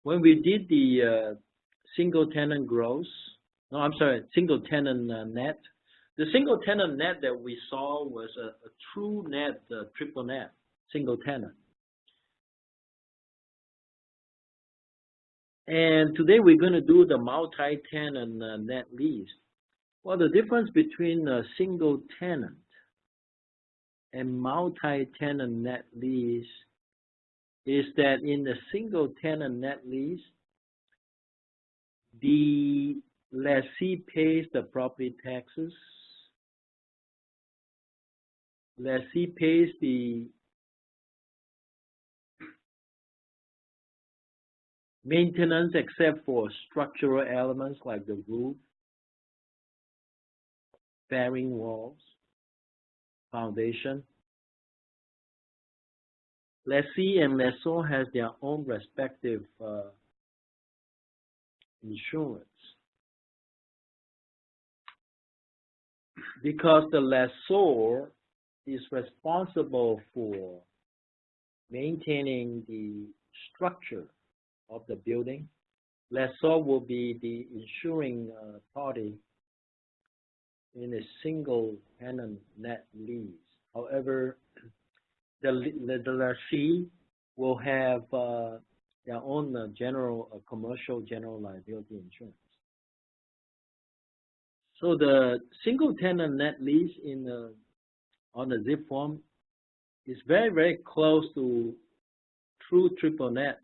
when we did the single tenant gross, no, I'm sorry, single tenant net. The single tenant net that we saw was a true net, triple net, single tenant. And today we're going to do the multi-tenant net lease. Well, the difference between a single tenant and multi-tenant net lease is that in the single tenant net lease, the lessee pays the property taxes. Lessee pays the maintenance except for structural elements like the roof, bearing walls, foundation. Lessee and lessor has their own respective insurance. Because the lessor is responsible for maintaining the structure of the building, lessor will be the insuring party in a single tenant net lease. However, the lessee will have their own commercial general liability insurance. So the single tenant net lease on the zip form is very, very close to true triple net,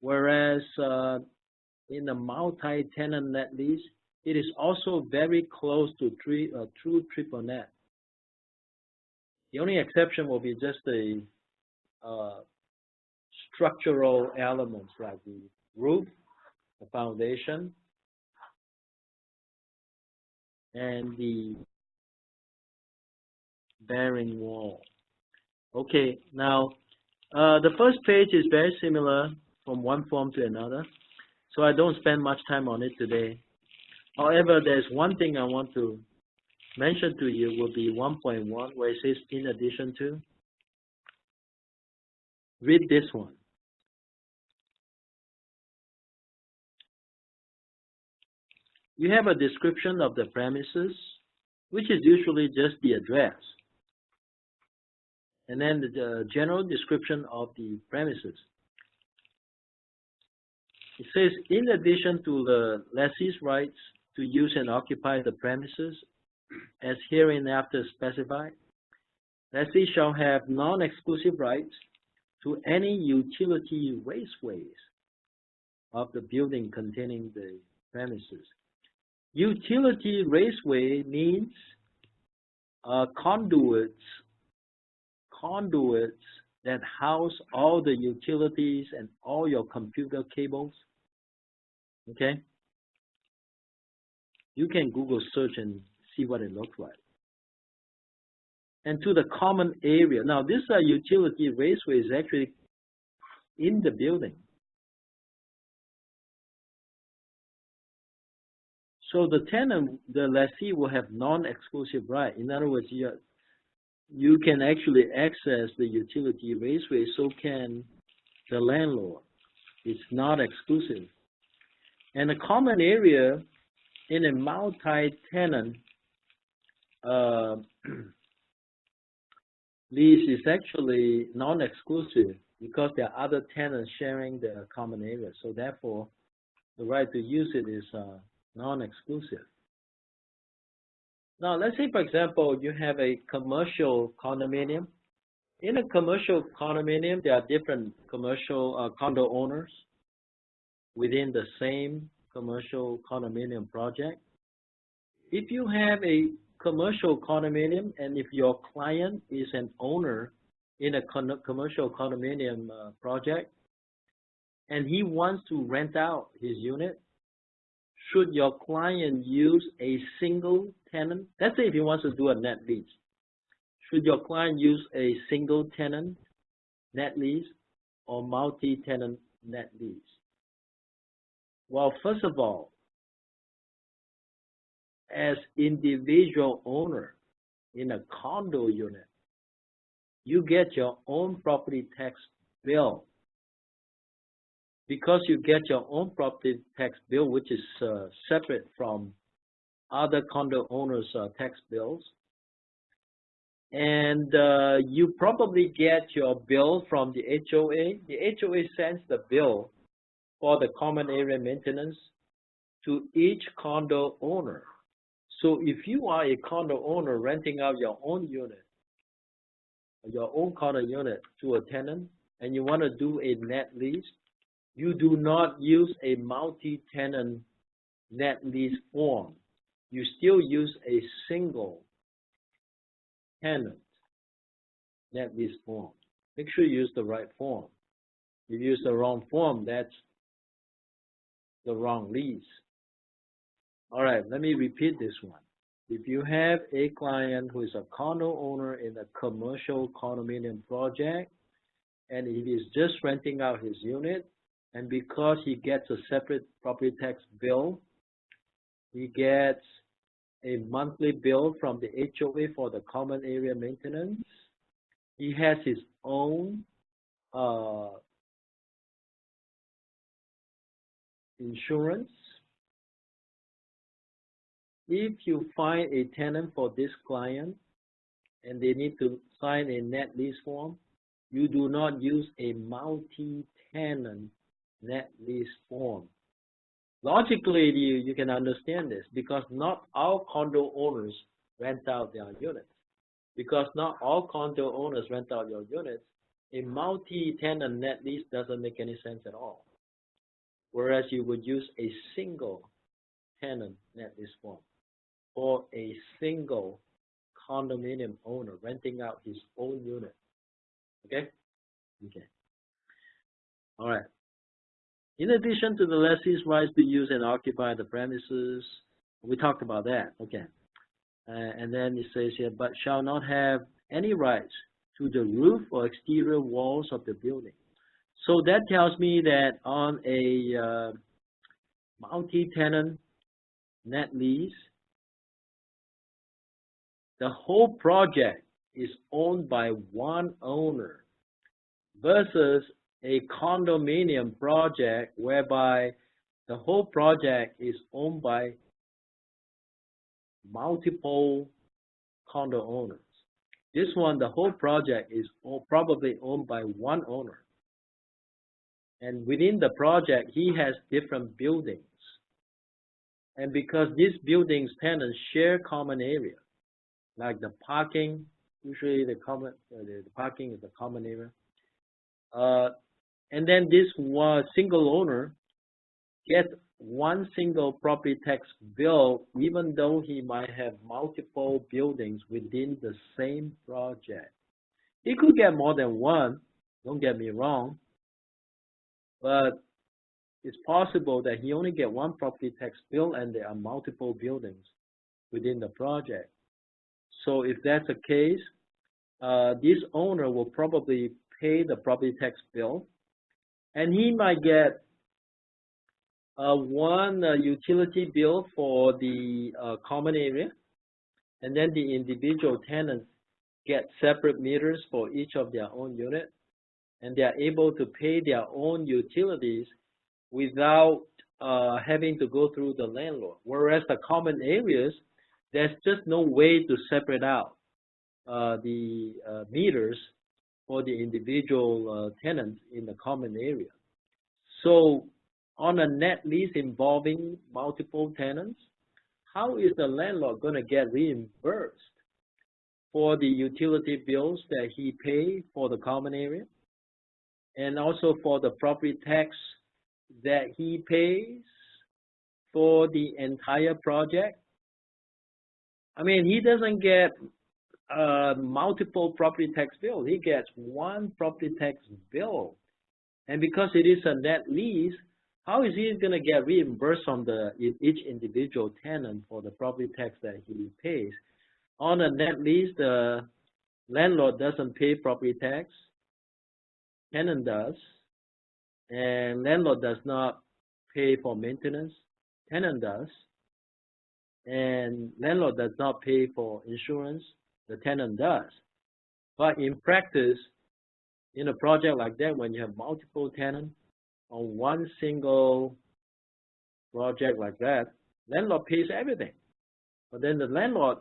whereas in the multi-tenant net lease, it is also very close to true triple net. The only exception will be just the structural elements like the roof, the foundation, and the bearing wall. Okay, now the first page is very similar from one form to another, so I don't spend much time on it today. However, there's one thing I want to mention to you will be 1.1, where it says in addition to. Read this one. You have a description of the premises, which is usually just the address, and then the general description of the premises. It says, in addition to the lessee's rights to use and occupy the premises, as hereinafter specified, lessee shall have non-exclusive rights to any utility raceways of the building containing the premises. Utility raceway means conduits that house all the utilities and all your computer cables. Okay? You can Google search and see what it looks like. And to the common area. Now, this utility raceway is actually in the building. So the tenant, the lessee, will have non-exclusive right. In other words, you can actually access the utility raceway, so can the landlord. It's not exclusive. And the common area in a multi-tenant lease is actually non-exclusive because there are other tenants sharing the common area. So therefore, the right to use it is non-exclusive. Now, let's say, for example, you have a commercial condominium. In a commercial condominium, there are different commercial condo owners within the same commercial condominium project. If you have a commercial condominium and if your client is an owner in a commercial condominium project and he wants to rent out his unit, should your client use a single tenant? Let's say if he wants to do a net lease. Should your client use a single tenant net lease or multi-tenant net lease? Well, first of all, as individual owner in a condo unit, you get your own property tax bill because you get your own property tax bill, which is separate from other condo owners' tax bills, and you probably get your bill from the HOA. The HOA sends the bill for the common area maintenance to each condo owner. So if you are a condo owner renting out your own unit, your own condo unit to a tenant, and you want to do a net lease, you do not use a multi-tenant net lease form. You still use a single tenant net lease form. Make sure you use the right form. If you use the wrong form, that's the wrong lease. All right, let me repeat this one. If you have a client who is a condo owner in a commercial condominium project, and he is just renting out his unit, and because he gets a separate property tax bill, he gets a monthly bill from the HOA for the common area maintenance. He has his own insurance. If you find a tenant for this client and they need to sign a net lease form, you do not use a multi-tenant net lease form. Logically, you can understand this because not all condo owners rent out their units. Because not all condo owners rent out your units, a multi-tenant net lease doesn't make any sense at all. Whereas you would use a single tenant net lease form for a single condominium owner renting out his own unit. Okay? Okay. All right. In addition to the lessee's rights to use and occupy the premises, we talked about that. Okay. And then it says here, but shall not have any rights to the roof or exterior walls of the building. So that tells me that on a multi-tenant net lease, the whole project is owned by one owner versus a condominium project whereby the whole project is owned by multiple condo owners. This one, the whole project is probably owned by one owner. And within the project, he has different buildings. And because these buildings tenants share common area, like the parking, usually the parking is a common area. And then this one single owner gets one single property tax bill, even though he might have multiple buildings within the same project. He could get more than one, don't get me wrong, but it's possible that he only get one property tax bill and there are multiple buildings within the project. So if that's the case, this owner will probably pay the property tax bill, and he might get one utility bill for the common area, and then the individual tenants get separate meters for each of their own unit, and they are able to pay their own utilities without having to go through the landlord. Whereas the common areas, there's just no way to separate out the meters for the individual tenants in the common area. So on a net lease involving multiple tenants, how is the landlord going to get reimbursed for the utility bills that he paid for the common area and also for the property tax that he pays for the entire project? I mean, he doesn't get multiple property tax bills. He gets one property tax bill. And because it is a net lease, how is he going to get reimbursed on each individual tenant for the property tax that he pays? On a net lease, the landlord doesn't pay property tax. Tenant does. And landlord does not pay for maintenance. Tenant does. And landlord does not pay for insurance. The tenant does. But in practice, in a project like that, when you have multiple tenants, on one single project like that, landlord pays everything. But then the landlord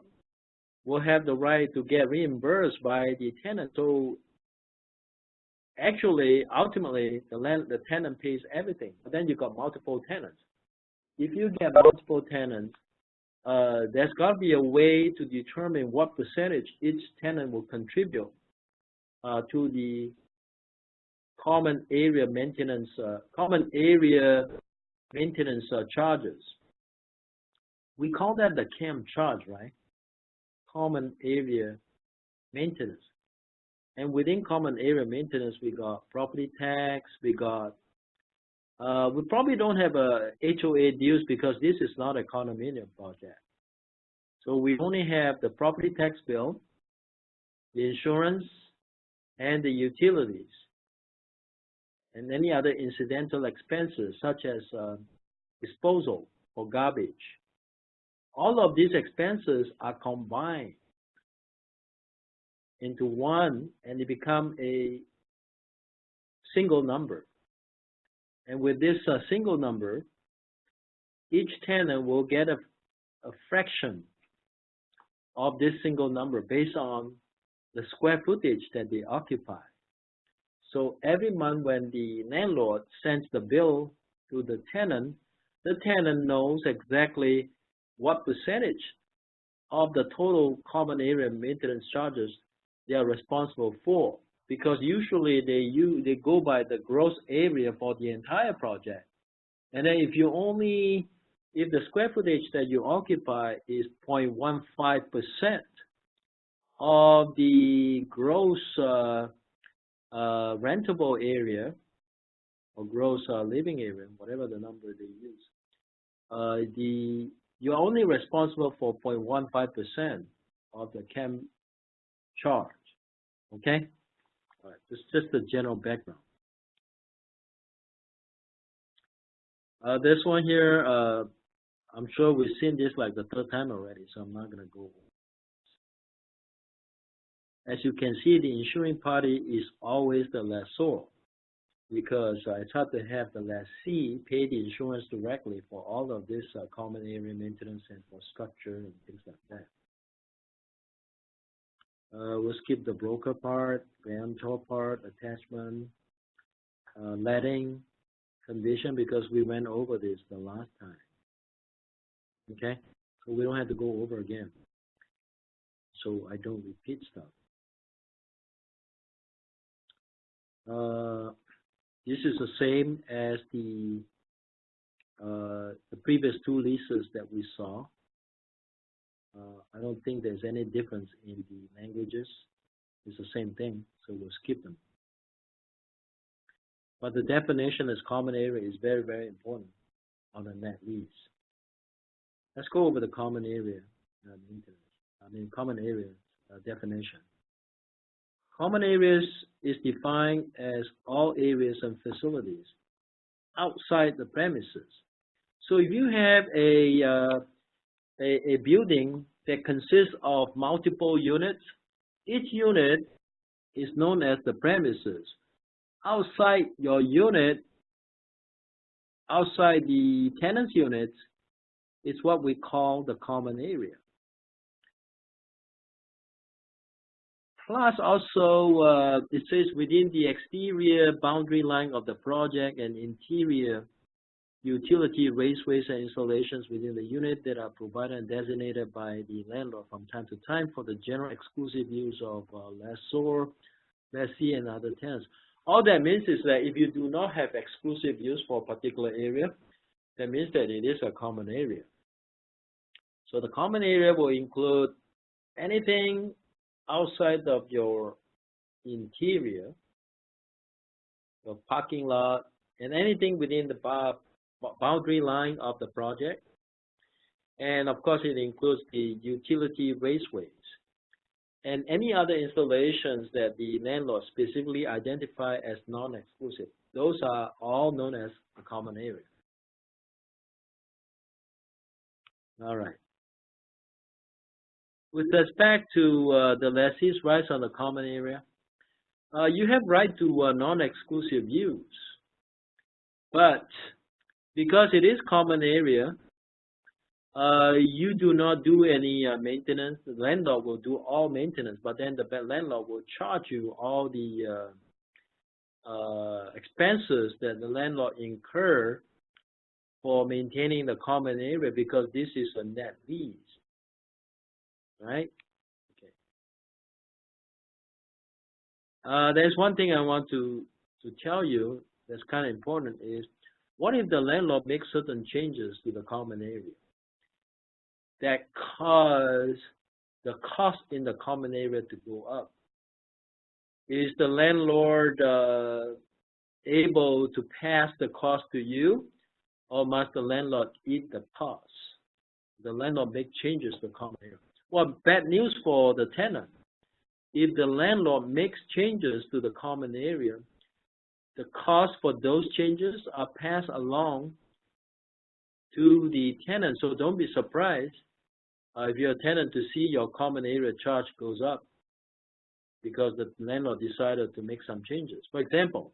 will have the right to get reimbursed by the tenant. So actually, ultimately, the tenant pays everything. But then you got multiple tenants. If you get multiple tenants, there's got to be a way to determine what percentage each tenant will contribute to the common area maintenance charges. We call that the CAM charge, right? Common area maintenance. And within common area maintenance, we got property tax, we probably don't have a HOA dues because this is not a condominium project. So we only have the property tax bill, the insurance, and the utilities, and any other incidental expenses such as disposal or garbage. All of these expenses are combined into one, and they become a single number. And with this single number, each tenant will get a fraction of this single number based on the square footage that they occupy. So every month when the landlord sends the bill to the tenant knows exactly what percentage of the total common area maintenance charges they are responsible for, because usually they go by the gross area for the entire project. And then if the square footage that you occupy is 0.15% of the gross rentable area or gross living area, whatever the number they use, you're only responsible for 0.15% of the CAM charge. Okay? All right, this is just the general background. This one here, I'm sure we've seen this like the third time already, so I'm not going to go over. As you can see, the insuring party is always the lessor, because it's hard to have the lessee pay the insurance directly for all of this common area maintenance and for structure and things like that. We'll skip the broker part, guarantor part, attachment, letting, condition, because we went over this the last time. Okay, so we don't have to go over again, so I don't repeat stuff. This is the same as the previous two leases that we saw. I don't think there's any difference in the languages. It's the same thing, so we'll skip them. But the definition as common area is very, very important on a net lease. Let's go over the common area common area definition. Common areas is defined as all areas and facilities outside the premises. So if you have a building that consists of multiple units, each unit is known as the premises. Outside your unit, outside the tenant's units, is what we call the common area. Plus also, it says within the exterior boundary line of the project and interior utility raceways and installations within the unit that are provided and designated by the landlord from time to time for the general exclusive use of lessor, lessee, and other tenants. All that means is that if you do not have exclusive use for a particular area, that means that it is a common area. So the common area will include anything outside of your interior, your parking lot, and anything within the boundary line of the project. And of course, it includes the utility raceways and any other installations that the landlord specifically identify as non-exclusive. Those are all known as a common area. All right. With respect to the lessee's rights on the common area, you have right to non-exclusive use. But because it is common area, you do not do any maintenance. The landlord will do all maintenance, but then the landlord will charge you all the expenses that the landlord incur for maintaining the common area, because this is a net lease, right? Okay. There's one thing I want to tell you that's kind of important is, what if the landlord makes certain changes to the common area that cause the cost in the common area to go up? Is the landlord able to pass the cost to you, or must the landlord eat the cost? The landlord make changes to the common area. Well, bad news for the tenant. If the landlord makes changes to the common area, the cost for those changes are passed along to the tenant. So don't be surprised if you're a tenant to see your common area charge goes up because the landlord decided to make some changes. For example,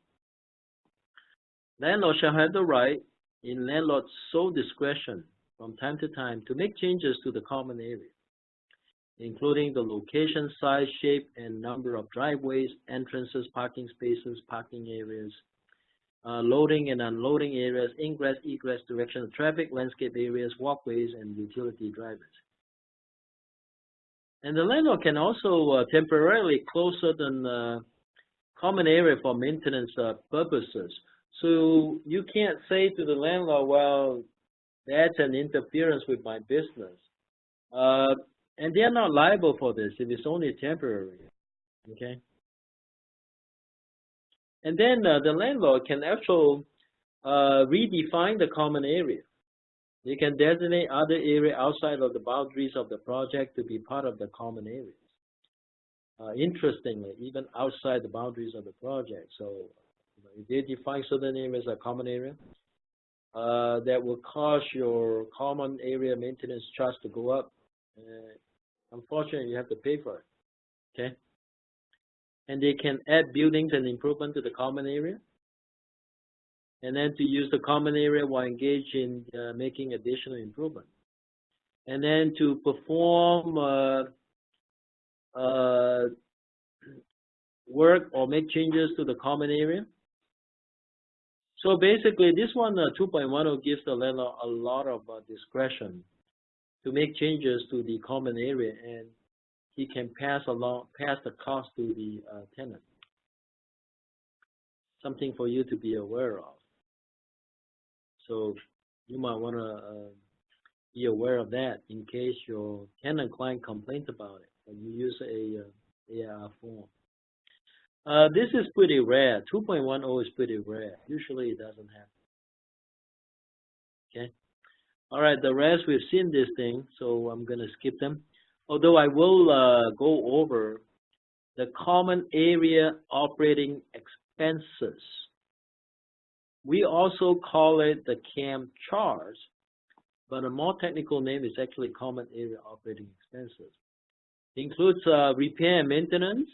landlord shall have the right, in landlord's sole discretion, from time to time, to make changes to the common area, including the location, size, shape, and number of driveways, entrances, parking spaces, parking areas, loading and unloading areas, ingress, egress, direction of traffic, landscape areas, walkways, and utility drivers. And the landlord can also temporarily close certain common area for maintenance purposes. So you can't say to the landlord, well, that's an interference with my business. And they're not liable for this if it's only temporary, okay? And then the landlord can actually redefine the common area. They can designate other area outside of the boundaries of the project to be part of the common areas. Interestingly, even outside the boundaries of the project. So if they define certain areas as a common area, that will cause your common area maintenance charge to go up. Unfortunately, you have to pay for it, okay? And they can add buildings and improvement to the common area, and then to use the common area while engaged in making additional improvement. And then to perform work or make changes to the common area. So basically, this one, 2.10, gives the landlord a lot of discretion to make changes to the common area, and he can pass the cost to the tenant. Something for you to be aware of. So you might want to be aware of that in case your tenant client complains about it and you use a AR form. This is pretty rare. 2.10 is pretty rare. Usually it doesn't happen. Okay. All right, the rest we've seen this thing, so I'm going to skip them. Although I will go over the common area operating expenses. We also call it the CAM charge, but a more technical name is actually common area operating expenses. It includes repair and maintenance.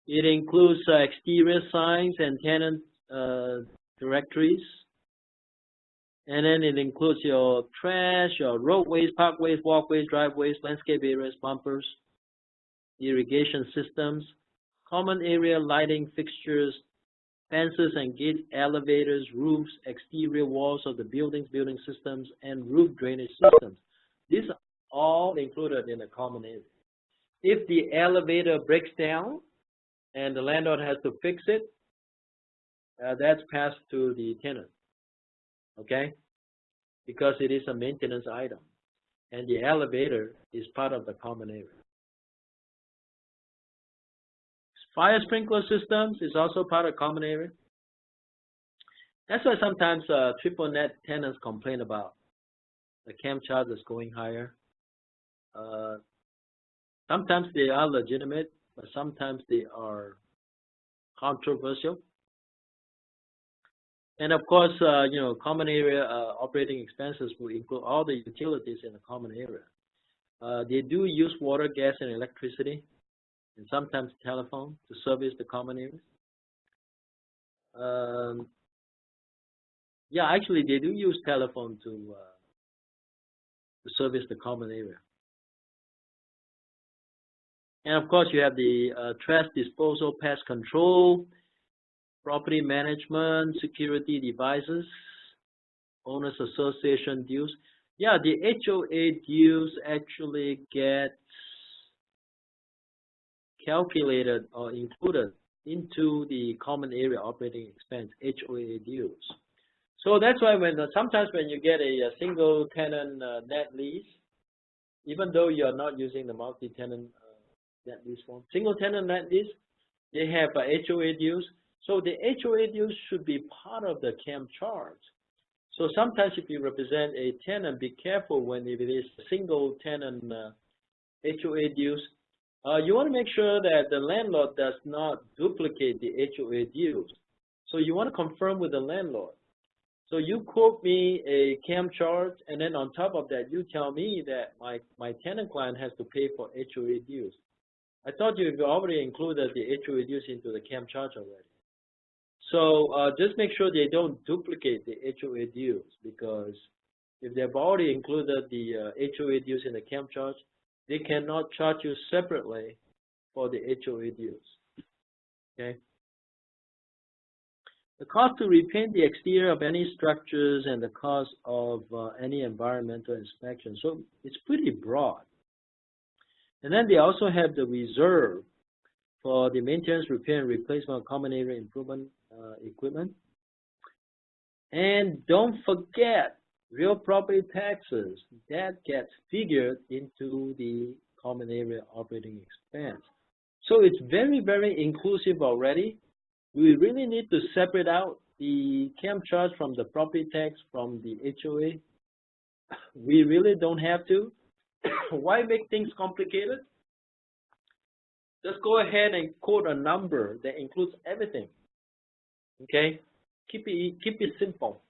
It includes exterior signs and tenant directories. And then it includes your trash, your roadways, parkways, walkways, driveways, landscape areas, bumpers, irrigation systems, common area lighting fixtures, fences and gates, elevators, roofs, exterior walls of the buildings, building systems, and roof drainage systems. These are all included in the common area. If the elevator breaks down and the landlord has to fix it, that's passed to the tenant, okay? Because it is a maintenance item, and the elevator is part of the common area. Fire sprinkler systems is also part of common area. That's why sometimes triple net tenants complain about the CAM charge is going higher. Sometimes they are legitimate, but sometimes they are controversial. And of course, common area operating expenses will include all the utilities in the common area. They do use water, gas, and electricity, and sometimes telephone to service the common areas. Yeah, actually, they do use telephone to service the common area. And of course, you have the trash disposal, pest control, property management, security devices, owners association dues. Yeah, the HOA dues actually get calculated or included into the common area operating expense, HOA dues. So that's why sometimes when you get a single tenant net lease, even though you're not using the multi-tenant net lease form, single tenant net lease, they have HOA dues. So the HOA dues should be part of the CAM charge. So sometimes if you represent a tenant, be careful when if it is single tenant HOA dues. You want to make sure that the landlord does not duplicate the HOA dues. So you want to confirm with the landlord. So you quote me a CAM charge, and then on top of that, you tell me that my tenant client has to pay for HOA dues. I thought you already included the HOA dues into the CAM charge already. So just make sure they don't duplicate the HOA dues, because if they've already included the HOA dues in the CAM charge, they cannot charge you separately for the HOA dues. Okay. The cost to repaint the exterior of any structures and the cost of any environmental inspection. So it's pretty broad. And then they also have the reserve for the maintenance, repair, and replacement of common area improvement equipment. And don't forget real property taxes. That gets figured into the common area operating expense. So it's very, very inclusive already. We really need to separate out the CAM charge from the property tax from the HOA. We really don't have to. Why make things complicated? Just go ahead and quote a number that includes everything. Okay? Keep it simple.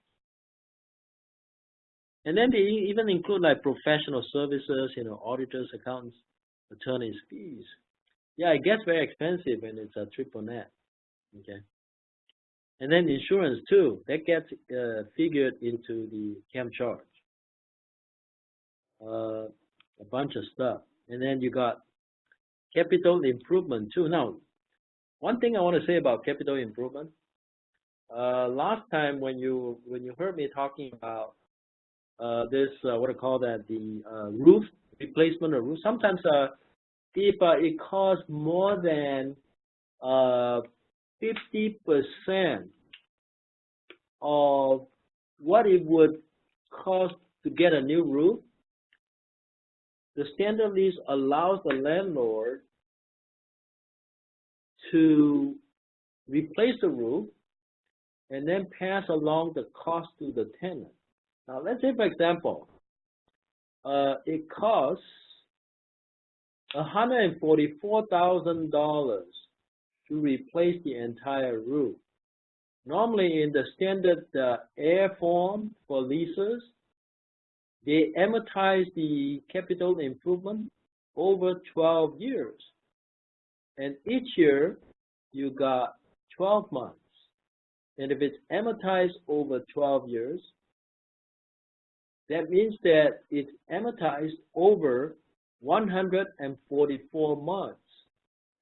And then they even include like professional services, auditors, accountants, attorneys, fees. Yeah, it gets very expensive when it's a triple net. Okay. And then insurance too, that gets figured into the CAM charge. A bunch of stuff. And then you got capital improvement too. Now, one thing I want to say about capital improvement, last time when you heard me talking about this, what I call that, the roof, replacement of roof, sometimes if it costs more than 50% of what it would cost to get a new roof, the standard lease allows the landlord to replace the roof and then pass along the cost to the tenant. Now, let's say, for example, it costs $144,000 to replace the entire roof. Normally, in the standard air form for leases, they amortize the capital improvement over 12 years. And each year, you got 12 months. And if it's amortized over 12 years, that means that it's amortized over 144 months.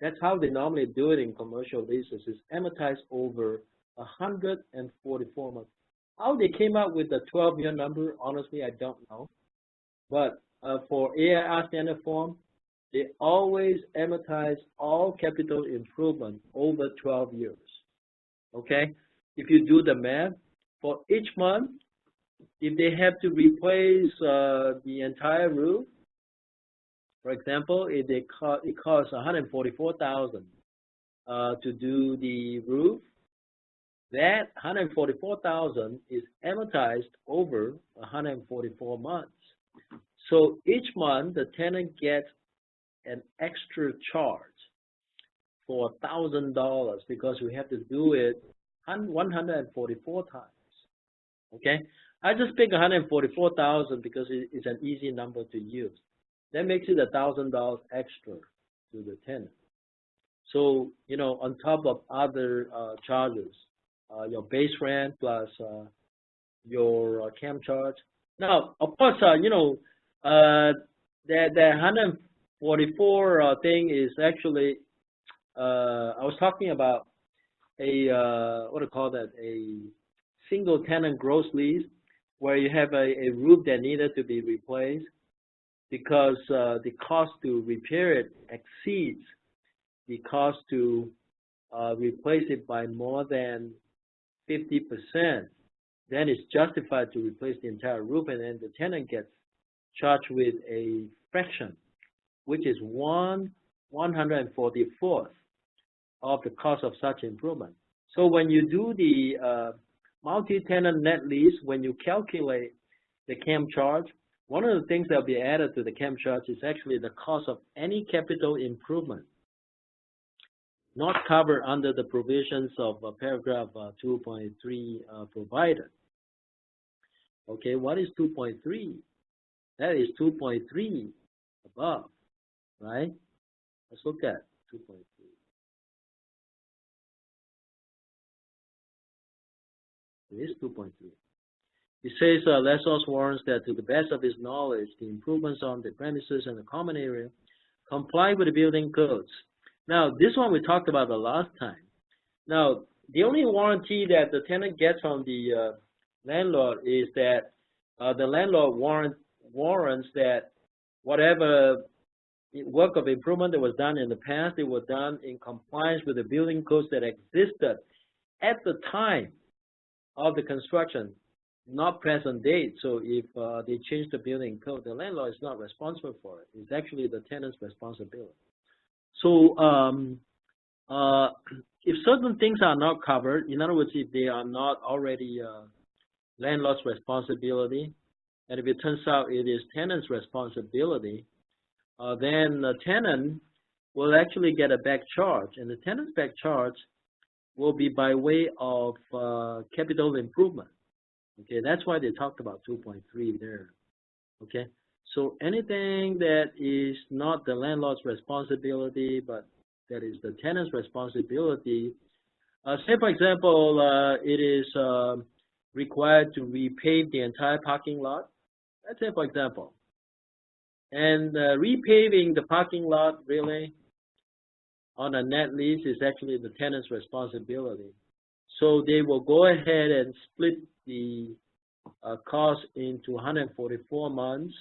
That's how they normally do it in commercial leases. It's amortized over 144 months. How they came up with the 12-year number, honestly, I don't know. But for AIR standard form, they always amortize all capital improvement over 12 years. Okay? If you do the math, for each month, if they have to replace the entire roof, for example, if it costs $144,000 to do the roof, that $144,000 is amortized over 144 months. So each month, the tenant gets an extra charge for $1,000 because we have to do it 144 times. Okay? I just pick 144,000 because it's an easy number to use. That makes it $1,000 extra to the tenant. So, on top of other charges, your base rent plus your CAM charge. Now, of course, that 144 thing is actually, I was talking about a, what do you call that, a single tenant gross lease, where you have a roof that needed to be replaced because the cost to repair it exceeds the cost to replace it by more than 50%, then it's justified to replace the entire roof, and then the tenant gets charged with a fraction, which is 1/144th of the cost of such improvement. So when you do the multi-tenant net lease, when you calculate the CAM charge, one of the things that will be added to the CAM charge is actually the cost of any capital improvement not covered under the provisions of paragraph 2.3 provided. Okay, what is 2.3? That is 2.3 above, right? Let's look at 2.3. It is 2.3. It says lessor warrants that to the best of his knowledge, the improvements on the premises and the common area comply with the building codes. Now, this one we talked about the last time. Now, the only warranty that the tenant gets from the landlord is that the landlord warrants that whatever work of improvement that was done in the past, it was done in compliance with the building codes that existed at the time of the construction, not present date. So if they change the building code, the landlord is not responsible for it. It's actually the tenant's responsibility. So if certain things are not covered, in other words, if they are not already landlord's responsibility, and if it turns out it is tenant's responsibility, then the tenant will actually get a back charge, and the tenant's back charge will be by way of capital improvement. Okay, that's why they talked about 2.3 there. Okay, so anything that is not the landlord's responsibility, but that is the tenant's responsibility. Say, for example, it is required to repave the entire parking lot. Let's say, for example. And repaving the parking lot, really, on a net lease is actually the tenant's responsibility. So they will go ahead and split the cost into 144 months,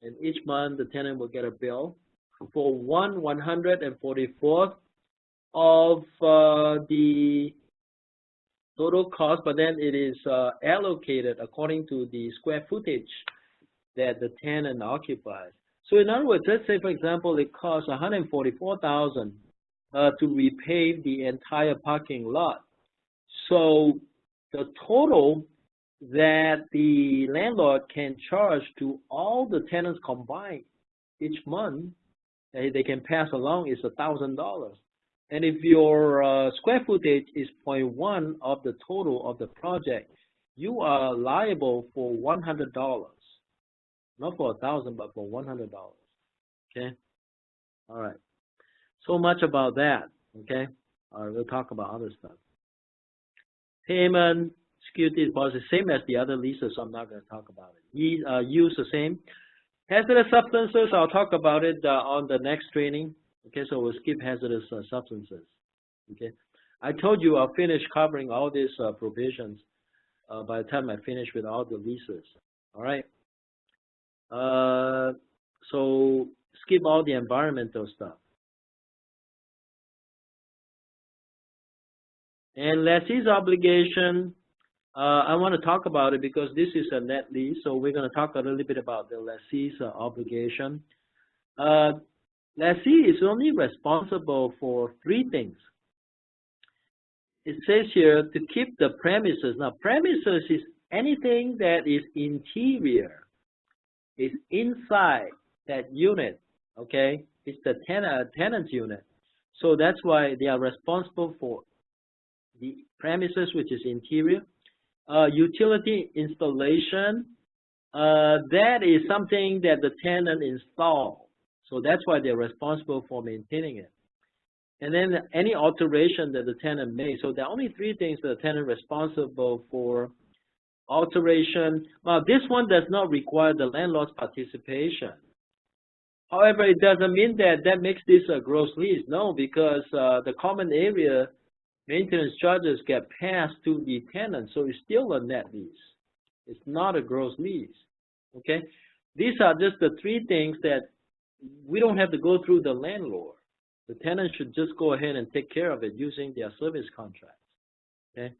and each month the tenant will get a bill for 1/144th of the total cost, but then it is allocated according to the square footage that the tenant occupies. So in other words, let's say, for example, it costs $144,000 to repave the entire parking lot. So the total that the landlord can charge to all the tenants combined each month, they can pass along, is $1,000. And if your square footage is 0.1 of the total of the project, you are liable for $100. Not for $1,000, but for $100. Okay? All right. So much about that. Okay? All right, we'll talk about other stuff. Payment, security deposit, same as the other leases, so I'm not going to talk about it. Use the same. Hazardous substances, I'll talk about it on the next training. Okay, so we'll skip hazardous substances. Okay, I told you I'll finish covering all these provisions by the time I finish with all the leases. All right. So skip all the environmental stuff. And lessee's obligation, I want to talk about it because this is a net lease, so we're going to talk a little bit about the lessee's obligation. Lessee is only responsible for 3 things. It says here to keep the premises. Now, premises is anything that is interior, is inside that unit, okay? It's the tenant's unit. So that's why they are responsible for the premises, which is interior. Utility installation, that is something that the tenant installed. So that's why they're responsible for maintaining it. And then any alteration that the tenant made. So there are only 3 things that the tenant is responsible for alteration. Now, this one does not require the landlord's participation. However, it doesn't mean that that makes this a gross lease. No, because the common area maintenance charges get passed to the tenant, so it's still a net lease. It's not a gross lease. Okay? These are just the three things that we don't have to go through the landlord. The tenant should just go ahead and take care of it using their service contracts. Okay?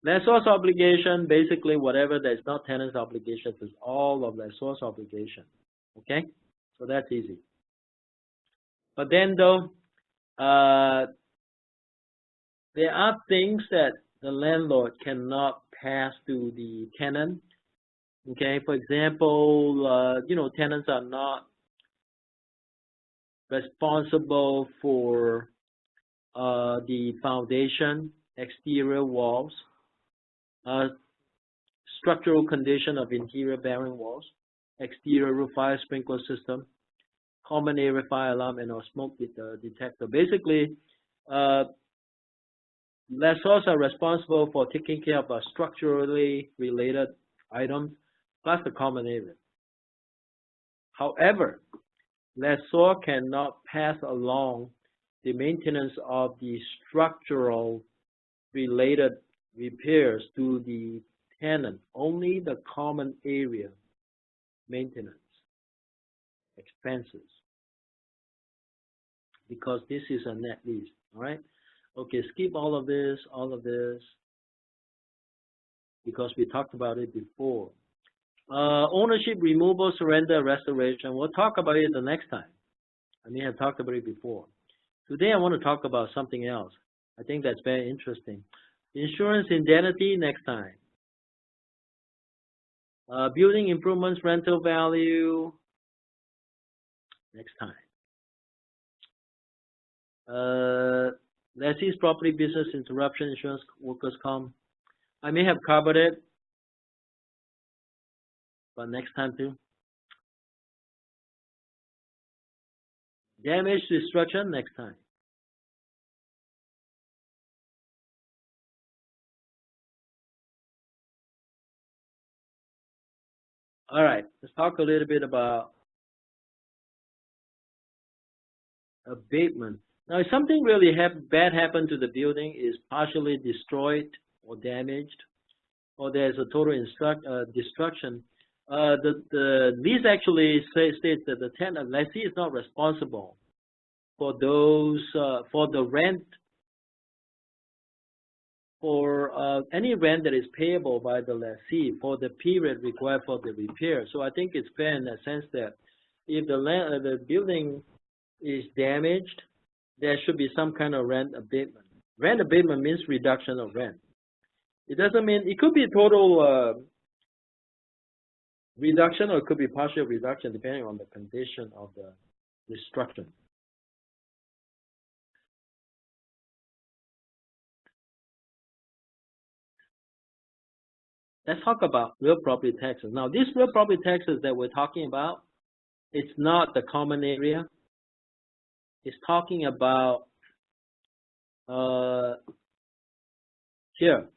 Lessor's obligation, basically whatever that's not tenant's obligation is all of lessor's obligation. Okay? So that's easy. But then though, there are things that the landlord cannot pass to the tenant. Okay, for example, tenants are not responsible for the foundation, exterior walls, structural condition of interior bearing walls, exterior roof fire sprinkler system, common area fire alarm, and or smoke detector. Basically, lessors are responsible for taking care of structurally related items plus the common area. However, lessor cannot pass along the maintenance of the structural related repairs to the tenant, only the common area maintenance expenses, because this is a net lease. All right. Okay, skip all of this, because we talked about it before. Ownership, removal, surrender, restoration. We'll talk about it the next time. I may have talked about it before. Today I want to talk about something else. I think that's very interesting. Insurance indemnity next time. Building improvements, rental value next time. Lessee's property business interruption insurance, workers' comp. I may have covered it, but next time too. Damage, destruction next time. All right, let's talk a little bit about abatement. Now, if something really bad happened to the building, is partially destroyed or damaged, or there's a total destruction, the lease actually states that the tenant, lessee, is not responsible for those for the rent, for any rent that is payable by the lessee for the period required for the repair. So I think it's fair in the sense that if the building is damaged, there should be some kind of rent abatement. Rent abatement means reduction of rent. It doesn't mean, it could be total reduction, or it could be partial reduction depending on the condition of the destruction. Let's talk about real property taxes. Now, these real property taxes that we're talking about, it's not the common area. It's talking about here.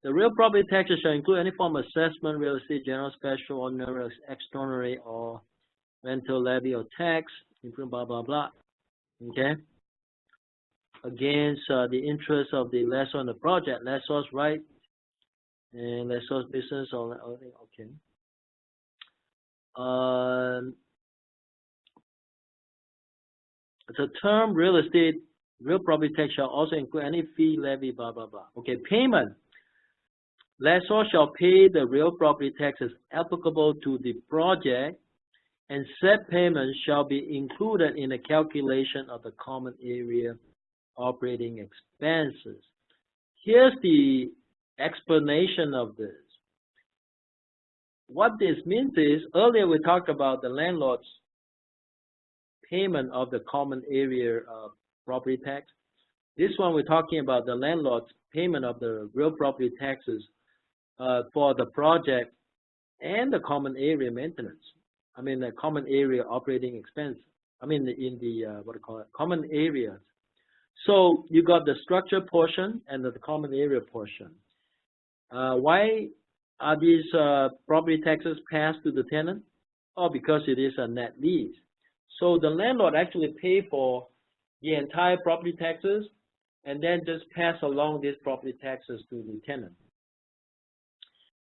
The real property taxes shall include any form of assessment, real estate, general, special, ordinary, extraordinary, or rental levy or tax, blah, blah, blah. Okay? Against the interest of the lessor on the project, lessor's right, and lessor's business, or okay. The term real property tax shall also include any fee, levy, blah, blah, blah. Okay, payment. Lessor shall pay the real property taxes applicable to the project, and said payment shall be included in the calculation of the common area operating expenses. Here's the explanation of this. What this means is, earlier we talked about the landlord's payment of the common area property tax. This one we're talking about the landlord's payment of the real property taxes for the project and the common area maintenance. I mean the common area operating expense. I mean in the what do you call it? Common areas. So you got the structure portion and the common area portion. Why are these property taxes passed to the tenant? Oh, because it is a net lease. So the landlord actually pay for the entire property taxes and then just pass along these property taxes to the tenant.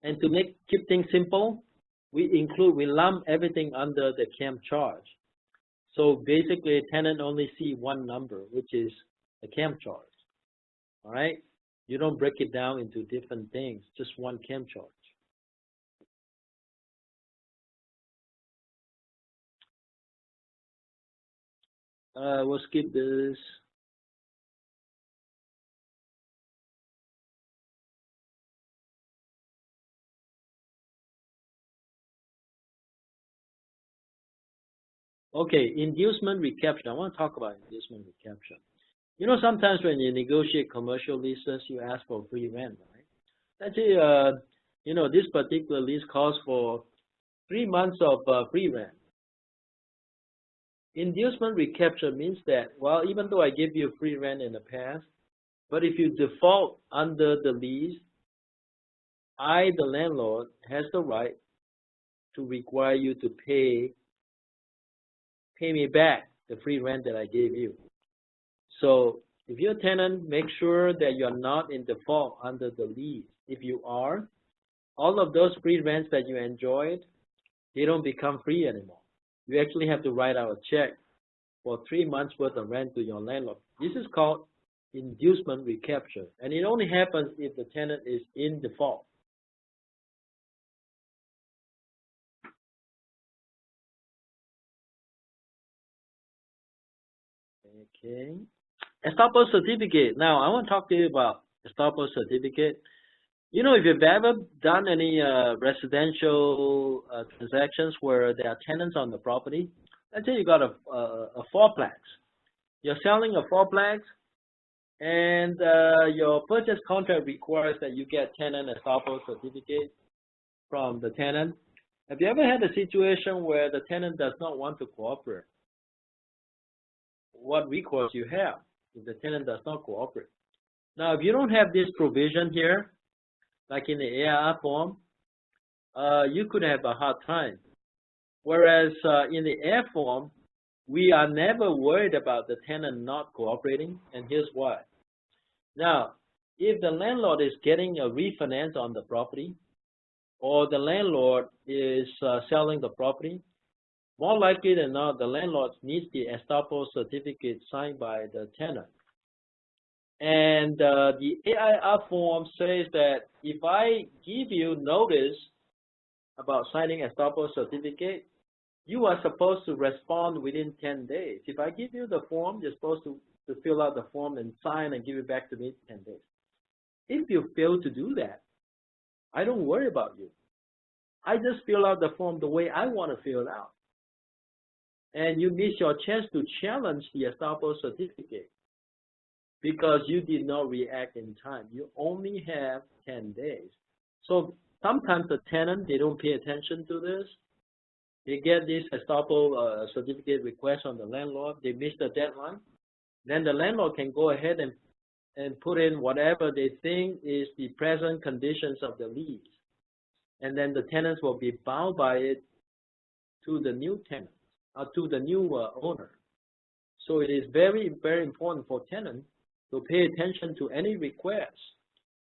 And to keep things simple, we lump everything under the camp charge. So basically, a tenant only see one number, which is the camp charge. All right? You don't break it down into different things, just one camp charge. We'll skip this. Okay, inducement recapture. I want to talk about inducement recapture. You know, sometimes when you negotiate commercial leases, you ask for free rent, right? Let's say, you know, this particular lease calls for 3 months of free rent. Inducement recapture means that, well, even though I gave you free rent in the past, but if you default under the lease, I, the landlord, has the right to require you to pay me back the free rent that I gave you. So if you're a tenant, make sure that you're not in default under the lease. If you are, all of those free rents that you enjoyed, they don't become free anymore. You actually have to write out a check for 3 months worth of rent to your landlord. This is called inducement recapture, and it only happens if the tenant is in default. Okay. Estoppel certificate. Now, I want to talk to you about estoppel certificate. You know, if you've ever done any residential transactions where there are tenants on the property, let's say you got a fourplex. You're selling a fourplex, and your purchase contract requires that you get tenant estoppel certificate from the tenant. Have you ever had a situation where the tenant does not want to cooperate? What recourse you have if the tenant does not cooperate? Now, if you don't have this provision here, like in the AIR form, you could have a hard time. Whereas in the AIR form, we are never worried about the tenant not cooperating, and here's why. Now, if the landlord is getting a refinance on the property, or the landlord is selling the property, more likely than not, the landlord needs the estoppel certificate signed by the tenant. And the AIR form says that if I give you notice about signing estoppel certificate, you are supposed to respond within 10 days. If I give you the form, you're supposed to fill out the form and sign and give it back to me in 10 days. If you fail to do that, I don't worry about you. I just fill out the form the way I want to fill it out. And you miss your chance to challenge the estoppel certificate because you did not react in time. You only have 10 days. So sometimes the tenant, they don't pay attention to this. They get this estoppel certificate request on the landlord. They miss the deadline. Then the landlord can go ahead and put in whatever they think is the present conditions of the lease. And then the tenants will be bound by it to the new tenant, to the new owner. So it is very, very important for tenants to pay attention to any request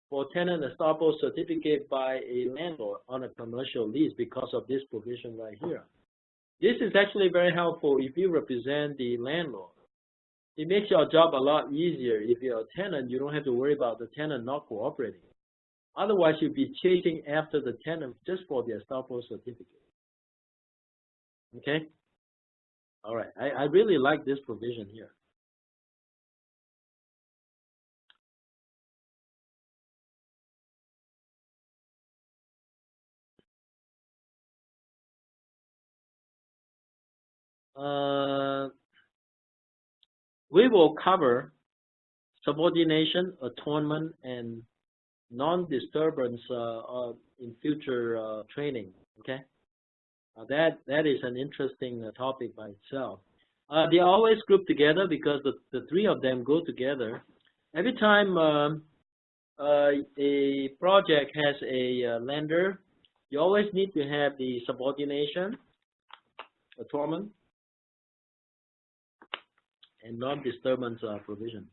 for tenant estoppel certificate by a landlord on a commercial lease because of this provision right here. This is actually very helpful if you represent the landlord. It makes your job a lot easier. If you're a tenant, you don't have to worry about the tenant not cooperating. Otherwise, you'll be chasing after the tenant just for the estoppel certificate. Okay? All right. I really like this provision here. We will cover subordination, atonement, and non-disturbance in future training. Okay, that is an interesting topic by itself. They always group together because the three of them go together. Every time a project has a lender, you always need to have the subordination, atonement, and non-disturbance provision.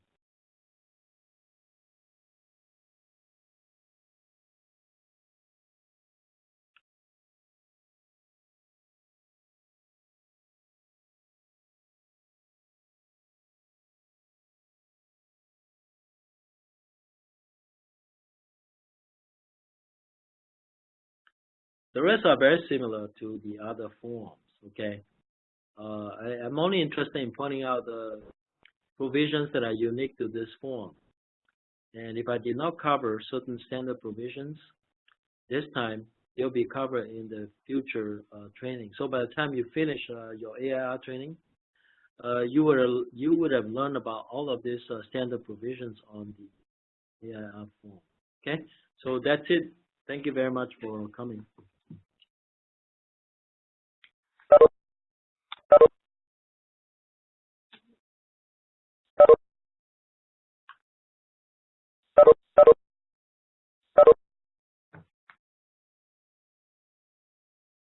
The rest are very similar to the other forms, okay? I'm only interested in pointing out the provisions that are unique to this form. And if I did not cover certain standard provisions, this time they'll be covered in the future training. So by the time you finish your AIR training, you would have learned about all of these standard provisions on the AIR form. Okay, so that's it. Thank you very much for coming.